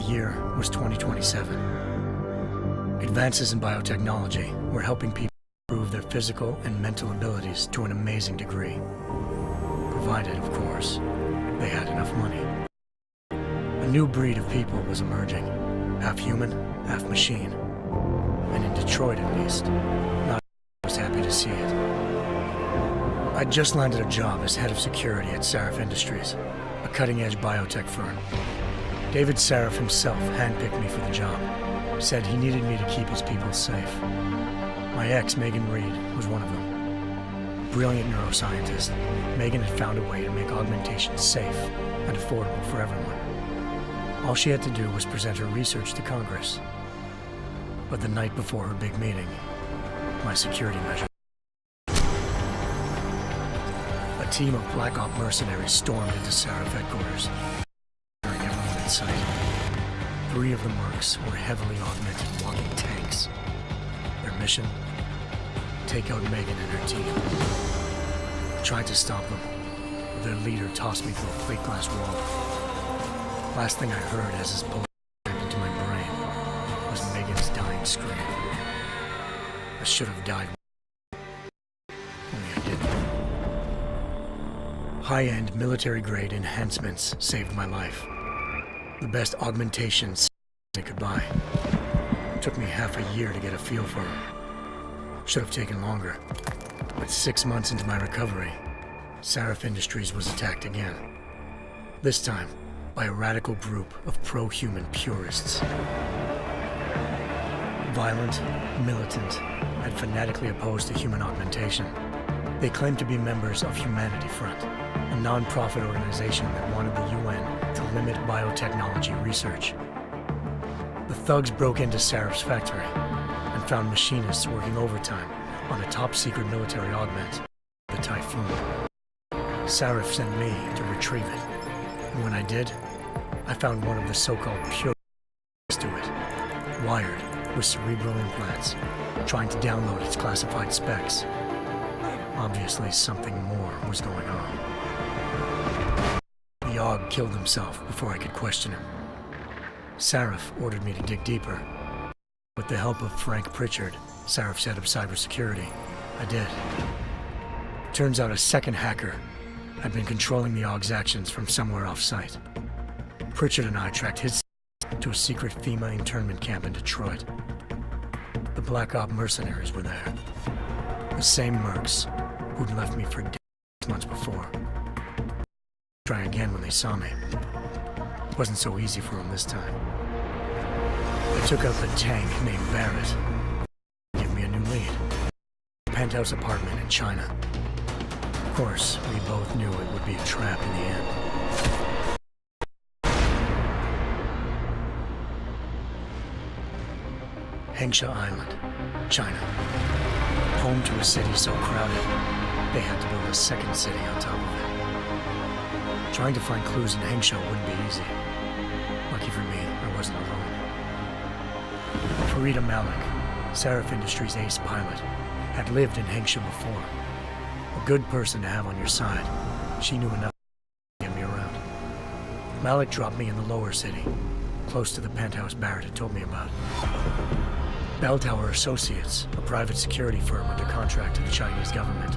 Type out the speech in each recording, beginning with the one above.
year was 2027. Advances in biotechnology were helping people improve their physical and mental abilities to an amazing degree, provided, of course, they had enough money. A new breed of people was emerging, half human, half machine. And in Detroit, at least, not was happy to see it. I'd just landed a job as head of security at Sarif Industries, a cutting-edge biotech firm. David Sarif himself handpicked me for the job, said he needed me to keep his people safe. My ex, Megan Reed, was one of them. Brilliant neuroscientist, Megan had found a way to make augmentation safe and affordable for everyone. All she had to do was present her research to Congress. But the night before her big meeting, my security measure. A team of Black Op mercenaries stormed into Sarif headquarters, murdering everyone in sight. 3 of the mercs were heavily augmented walking tanks. Their mission? Take out Megan and her team. I tried to stop them, but their leader tossed me through a plate glass wall. Last thing I heard as his bullet rammed into my brain was Megan's dying scream. I should have died. Only I didn't. High-end military-grade enhancements saved my life. The best augmentations they could buy. It took me half a year to get a feel for them. Should have taken longer. But 6 months into my recovery, Sarif Industries was attacked again. This time, by a radical group of pro-human purists. Violent, militant, and fanatically opposed to human augmentation. They claimed to be members of Humanity Front, a non-profit organization that wanted the UN to limit biotechnology research. The thugs broke into Sarif's factory and found machinists working overtime on a top-secret military augment, the Typhoon. Sarif sent me to retrieve it, and when I did, I found one of the so-called purists to it, wired with cerebral implants, trying to download its classified specs. Obviously, something more was going on. The AUG killed himself before I could question him. Sarif ordered me to dig deeper. With the help of Frank Pritchard, Sarif's head of cybersecurity, I did. Turns out a second hacker had been controlling the AUG's actions from somewhere off-site. Pritchard and I tracked his to a secret FEMA internment camp in Detroit. The Black Op mercenaries were there. The same mercs who'd left me for dead 6 months before. Try again when they saw me. It wasn't so easy for them this time. They took out the tank named Barrett. Give me a new lead. A penthouse apartment in China. Of course, we both knew it would be a trap in the end. Hengsha Island, China. Home to a city so crowded, they had to build a second city on top of it. Trying to find clues in Hengsha wouldn't be easy. Lucky for me, I wasn't alone. Farida Malik, Sarif Industries' ace pilot, had lived in Hengsha before. A good person to have on your side. She knew enough to get me around. Malik dropped me in the lower city, close to the penthouse Barrett had told me about. Bell Tower Associates, a private security firm under contract to the Chinese government,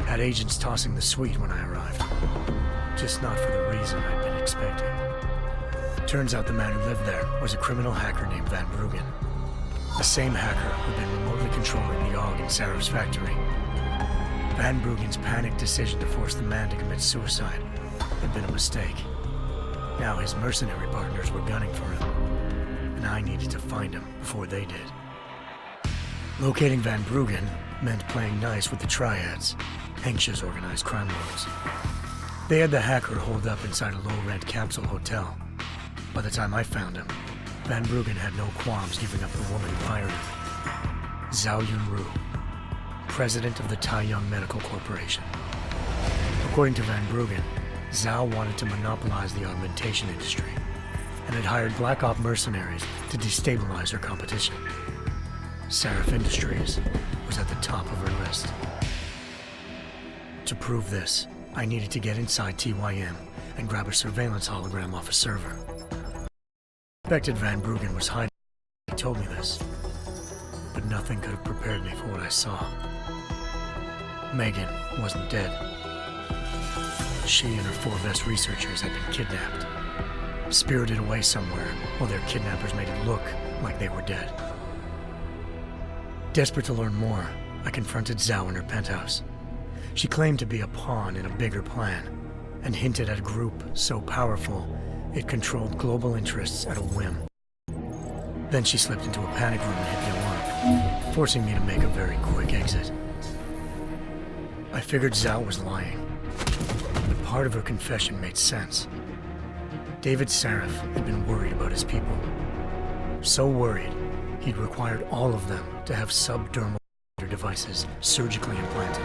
had agents tossing the suite when I arrived. Just not for the reason I'd been expecting. Turns out the man who lived there was a criminal hacker named Van Bruggen. The same hacker who'd been remotely controlling the AUG in Sarif's factory. Van Bruggen's panicked decision to force the man to commit suicide had been a mistake. Now his mercenary partners were gunning for him, and I needed to find him before they did. Locating Van Bruggen meant playing nice with the Triads, Hengsha's organized crime lords. They had the hacker holed up inside a low-rent capsule hotel. By the time I found him, Van Bruggen had no qualms giving up the woman who hired him. Zhao Yunru, president of the Taiyang Medical Corporation. According to Van Bruggen, Zhao wanted to monopolize the augmentation industry and had hired Black Op mercenaries to destabilize her competition. Sarif Industries was at the top of her list. To prove this, I needed to get inside TYM and grab a surveillance hologram off a server. Suspected Van Bruggen was hiding. He told me this, but nothing could have prepared me for what I saw. Megan wasn't dead. She and her 4 best researchers had been kidnapped, spirited away somewhere while their kidnappers made it look like they were dead. Desperate to learn more, I confronted Zhao in her penthouse. She claimed to be a pawn in a bigger plan, and hinted at a group so powerful it controlled global interests at a whim. Then she slipped into a panic room and hit the alarm, forcing me to make a very quick exit. I figured Zhao was lying, but part of her confession made sense. David Sarif had been worried about his people. So worried, he'd required all of them to have subdermal devices surgically implanted.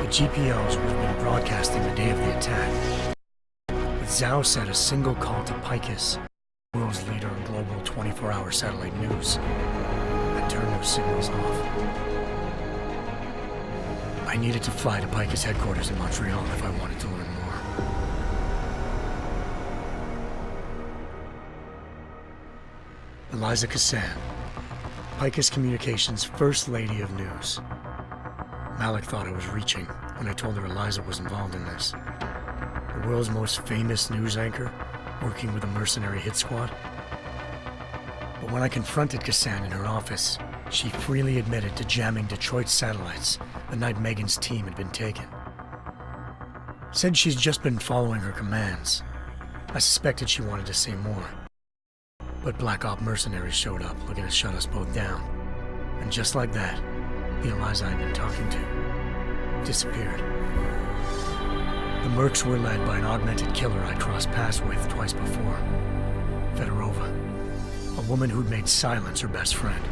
The GPOs would have been broadcasting the day of the attack. But Zhao said a single call to Picus, the world's leader in global 24-hour satellite news, had turned those signals off. I needed to fly to Picus headquarters in Montreal if I wanted to learn more. Eliza Cassan, Picus Communications' First Lady of News. Malik thought I was reaching when I told her Eliza was involved in this. The world's most famous news anchor, working with a mercenary hit squad. But when I confronted Cassan in her office, she freely admitted to jamming Detroit's satellites the night Megan's team had been taken. Said she's just been following her commands. I suspected she wanted to say more. But Black Op mercenaries showed up looking to shut us both down. And just like that, the Eliza I'd been talking to disappeared. The Mercs were led by an augmented killer I'd crossed paths with twice before. Fedorova, a woman who'd made silence her best friend.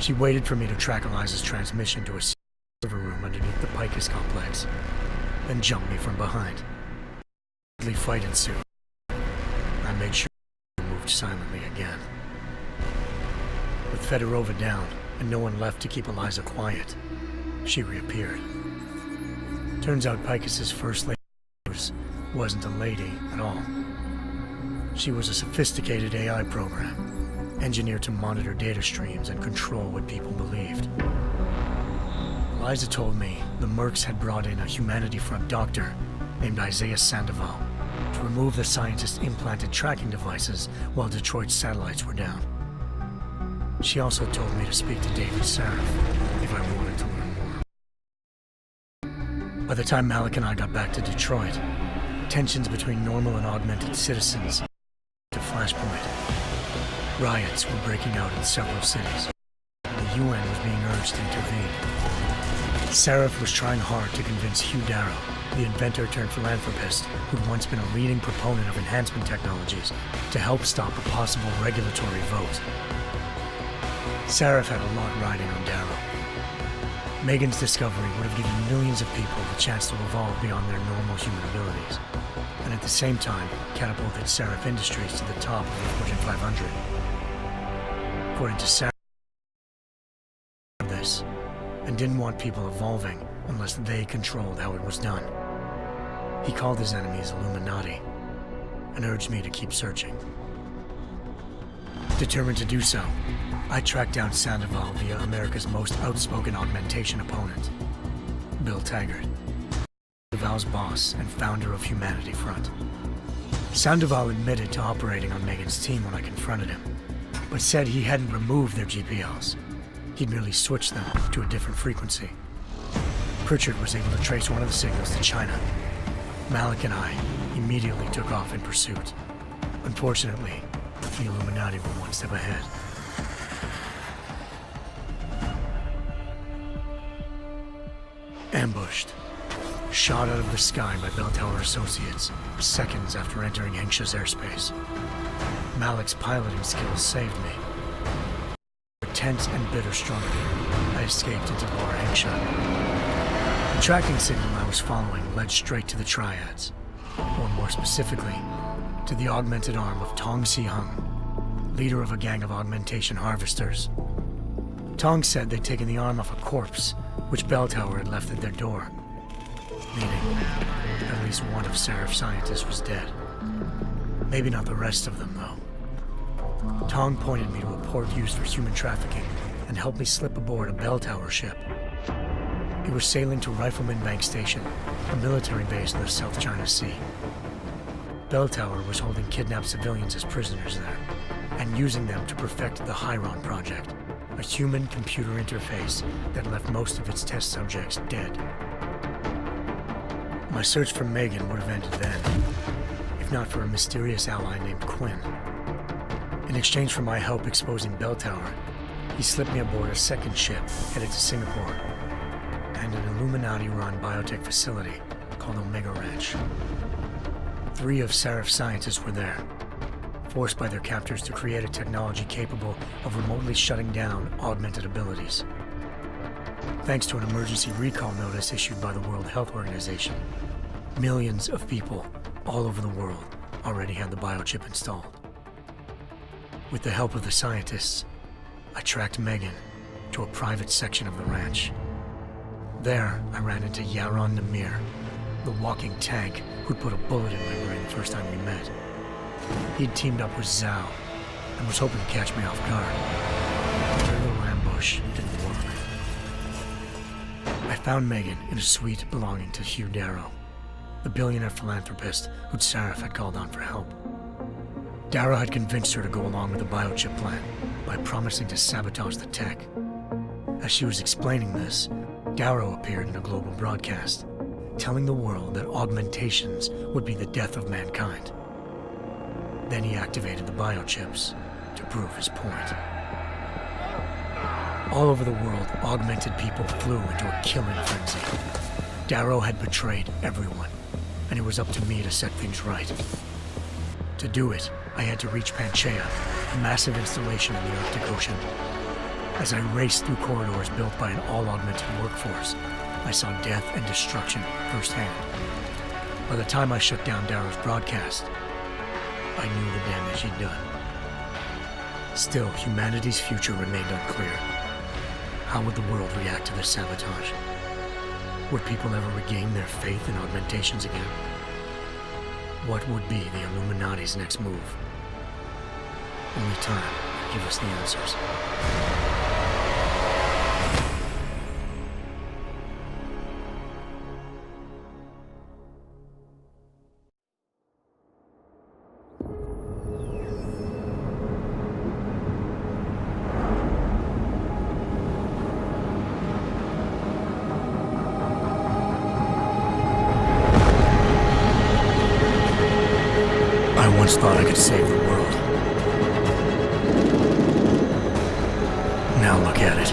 She waited for me to track Eliza's transmission to a server room underneath the Picus complex, then jumped me from behind. A deadly fight ensued. I made sure she moved silently again. With Fedorova down and no one left to keep Eliza quiet, she reappeared. Turns out Picus's first lady wasn't a lady at all. She was a sophisticated AI program, engineered to monitor data streams and control what people believed. Eliza told me the Mercs had brought in a Humanity Front doctor named Isaiah Sandoval to remove the scientist's implanted tracking devices while Detroit's satellites were down. She also told me to speak to David Sarif if I wanted to learn more. By the time Malik and I got back to Detroit, tensions between normal and augmented citizens to flashpoint. Riots were breaking out in several cities. The UN was being urged to intervene. Sarif was trying hard to convince Hugh Darrow, the inventor turned philanthropist who'd once been a leading proponent of enhancement technologies, to help stop a possible regulatory vote. Sarif had a lot riding on Darrow. Megan's discovery would have given millions of people the chance to evolve beyond their normal human abilities, and at the same time catapulted Sarif Industries to the top of the Fortune 500. According to Sarif, this, and didn't want people evolving unless they controlled how it was done. He called his enemies Illuminati, and urged me to keep searching. Determined to do so, I tracked down Sandoval via America's most outspoken augmentation opponent, Bill Taggart, Sandoval's boss and founder of Humanity Front. Sandoval admitted to operating on Megan's team when I confronted him, but said he hadn't removed their GPLs. He'd merely switched them to a different frequency. Pritchard was able to trace one of the signals to China. Malik and I immediately took off in pursuit. Unfortunately, the Illuminati were one step ahead. Ambushed. Shot out of the sky by Bell Tower Associates, seconds after entering Hengsha's airspace. Malik's piloting skills saved me. For tense and bitter struggle, I escaped into Lower Hengsha. The tracking signal I was following led straight to the Triads, or more specifically, to the augmented arm of Tong Si-hung, leader of a gang of augmentation harvesters. Tong said they'd taken the arm off a corpse, which Bell Tower had left at their door, meaning at least one of Sarif's scientists was dead. Maybe not the rest of them, though. Tong pointed me to a port used for human trafficking and helped me slip aboard a bell tower ship. It was sailing to Rifleman Bank Station, a military base in the South China Sea. Bell Tower was holding kidnapped civilians as prisoners there, and using them to perfect the Hyron Project, a human-computer interface that left most of its test subjects dead. My search for Megan would have ended then, if not for a mysterious ally named Quinn. In exchange for my help exposing Bell Tower, he slipped me aboard a second ship headed to Singapore and an Illuminati-run biotech facility called Omega Ranch. 3 of Seraph's scientists were there, forced by their captors to create a technology capable of remotely shutting down augmented abilities. Thanks to an emergency recall notice issued by the World Health Organization, millions of people all over the world already had the biochip installed. With the help of the scientists, I tracked Megan to a private section of the ranch. There, I ran into Yaron Namir, the walking tank who'd put a bullet in my brain the first time we met. He'd teamed up with Zhao and was hoping to catch me off guard. Their little ambush didn't work. I found Megan in a suite belonging to Hugh Darrow, the billionaire philanthropist who'd Seraph had called on for help. Darrow had convinced her to go along with the biochip plan by promising to sabotage the tech. As she was explaining this, Darrow appeared in a global broadcast, telling the world that augmentations would be the death of mankind. Then he activated the biochips to prove his point. All over the world, augmented people flew into a killing frenzy. Darrow had betrayed everyone, and it was up to me to set things right. To do it, I had to reach Panchaea, a massive installation in the Arctic Ocean. As I raced through corridors built by an all-augmented workforce, I saw death and destruction firsthand. By the time I shut down Darrow's broadcast, I knew the damage he'd done. Still, humanity's future remained unclear. How would the world react to this sabotage? Would people ever regain their faith in augmentations again? What would be the Illuminati's next move? Only time could give us the answers. I once thought I could save the world. Now look at it.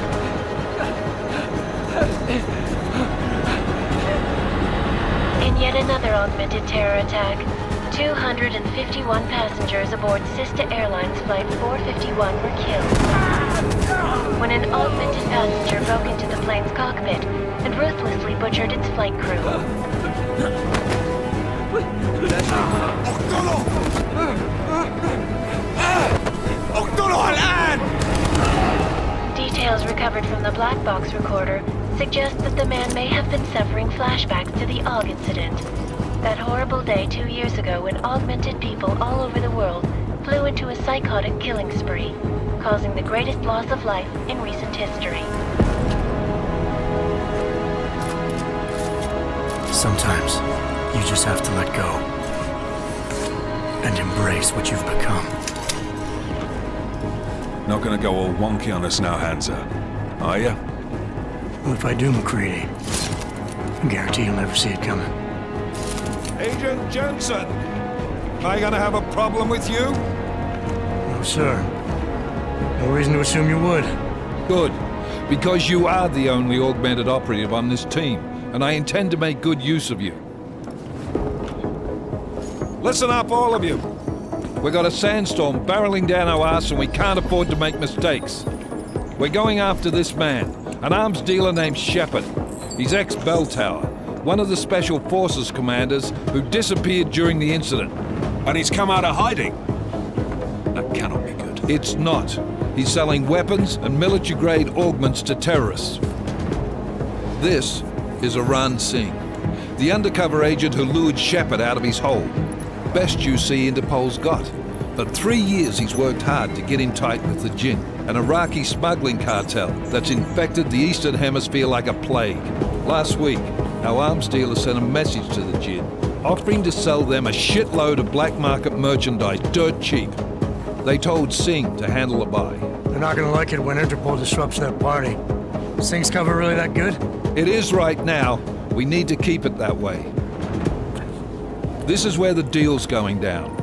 In yet another augmented terror attack, 251 passengers aboard Sister Airlines Flight 451 were killed when an augmented passenger broke into the plane's cockpit and ruthlessly butchered its flight crew. Details recovered from the black box recorder suggest that the man may have been suffering flashbacks to the AUG incident. That horrible day 2 years ago when augmented people all over the world flew into a psychotic killing spree, causing the greatest loss of life in recent history. Sometimes, you just have to let go and embrace what you've become. Not gonna go all wonky on us now, Hansa, are ya? Well, if I do, McCready, I guarantee you'll never see it coming. Agent Jensen, am I gonna have a problem with you? No, sir. No reason to assume you would. Good, because you are the only augmented operative on this team, and I intend to make good use of you. Listen up, all of you. We've got a sandstorm barreling down our arse and we can't afford to make mistakes. We're going after this man, an arms dealer named Shepard. He's ex-Bell Tower, one of the Special Forces commanders who disappeared during the incident. And he's come out of hiding? That cannot be good. It's not. He's selling weapons and military-grade augments to terrorists. This is Aran Singh, the undercover agent who lured Shepard out of his hole. Best you see Interpol's got. but 3 years he's worked hard to get in tight with the Jinn, an Iraqi smuggling cartel that's infected the Eastern Hemisphere like a plague. Last week, our arms dealer sent a message to the Jinn, offering to sell them a shitload of black market merchandise dirt cheap. They told Singh to handle the buy. They're not gonna like it when Interpol disrupts their party. Sing's cover really that good? It is right now. We need to keep it that way. This is where the deal's going down.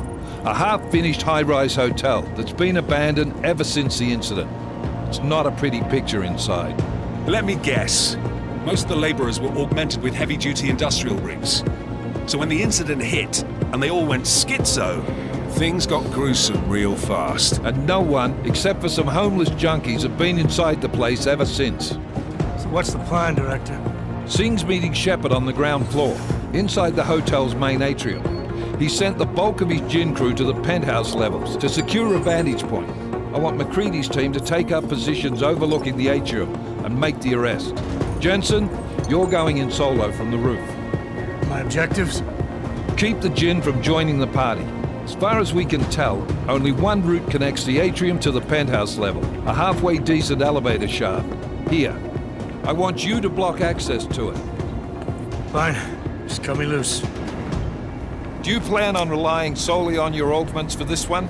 A half-finished high-rise hotel that's been abandoned ever since the incident. It's not a pretty picture inside. Let me guess. Most of the laborers were augmented with heavy-duty industrial rigs. So when the incident hit, and they all went schizo, things got gruesome real fast. And no one, except for some homeless junkies, have been inside the place ever since. So what's the plan, Director? Singh's meeting Shepard on the ground floor, inside the hotel's main atrium. He sent the bulk of his Jinn crew to the penthouse levels to secure a vantage point. I want McCready's team to take up positions overlooking the atrium and make the arrest. Jensen, you're going in solo from the roof. My objectives? Keep the Jinn from joining the party. As far as we can tell, only one route connects the atrium to the penthouse level, a halfway decent elevator shaft. Here. I want you to block access to it. Fine. Just cut me loose. Do you plan on relying solely on your augments for this one?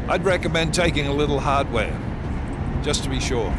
I'd recommend taking a little hardware, just to be sure.